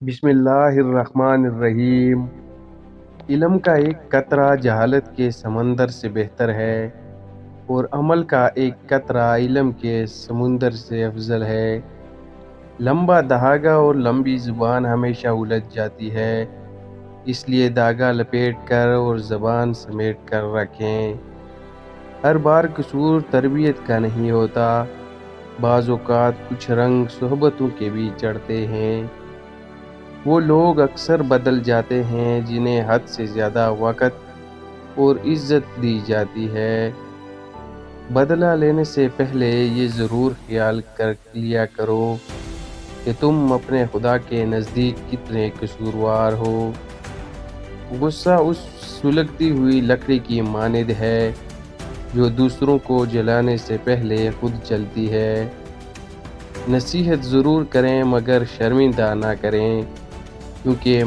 بسم اللہ الرحمن الرحیم۔ علم کا ایک قطرہ جہالت کے سمندر سے بہتر ہے، اور عمل کا ایک قطرہ علم کے سمندر سے افضل ہے۔ لمبا دھاگا اور لمبی زبان ہمیشہ الجھ جاتی ہے، اس لیے دھاگا لپیٹ کر اور زبان سمیٹ کر رکھیں۔ ہر بار قصور تربیت کا نہیں ہوتا، بعض اوقات کچھ رنگ صحبتوں کے بھی چڑھتے ہیں۔ وہ لوگ اکثر بدل جاتے ہیں جنہیں حد سے زیادہ وقت اور عزت دی جاتی ہے۔ بدلہ لینے سے پہلے یہ ضرور خیال کر لیا کرو کہ تم اپنے خدا کے نزدیک کتنے قصوروار ہو۔ غصہ اس سلگتی ہوئی لکڑی کی مانند ہے جو دوسروں کو جلانے سے پہلے خود جلتی ہے۔ نصیحت ضرور کریں مگر شرمندہ نہ کریں، کیونکہ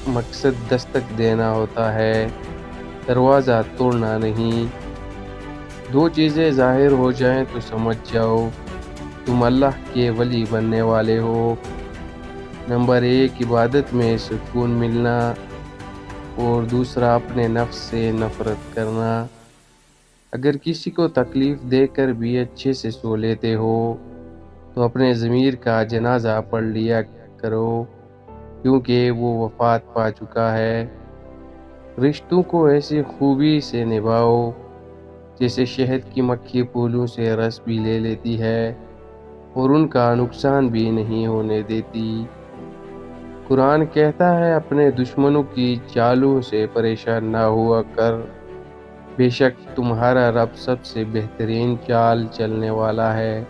مقصد دستک دینا ہوتا ہے، دروازہ توڑنا نہیں۔ دو چیزیں ظاہر ہو جائیں تو سمجھ جاؤ تم اللہ کے ولی بننے والے ہو۔ نمبر 1، عبادت میں سکون ملنا، اور دوسرا اپنے نفس سے نفرت کرنا۔ اگر کسی کو تکلیف دے کر بھی اچھے سے سو لیتے ہو تو اپنے ضمیر کا جنازہ پڑھ لیا کرو، کیونکہ وہ وفات پا چکا ہے۔ رشتوں کو ایسی خوبی سے نبھاؤ جیسے شہد کی مکھی پھولوں سے رس بھی لے لیتی ہے اور ان کا نقصان بھی نہیں ہونے دیتی۔ قرآن کہتا ہے اپنے دشمنوں کی چالوں سے پریشان نہ ہوا کر، بے شک تمہارا رب سب سے بہترین چال چلنے والا ہے۔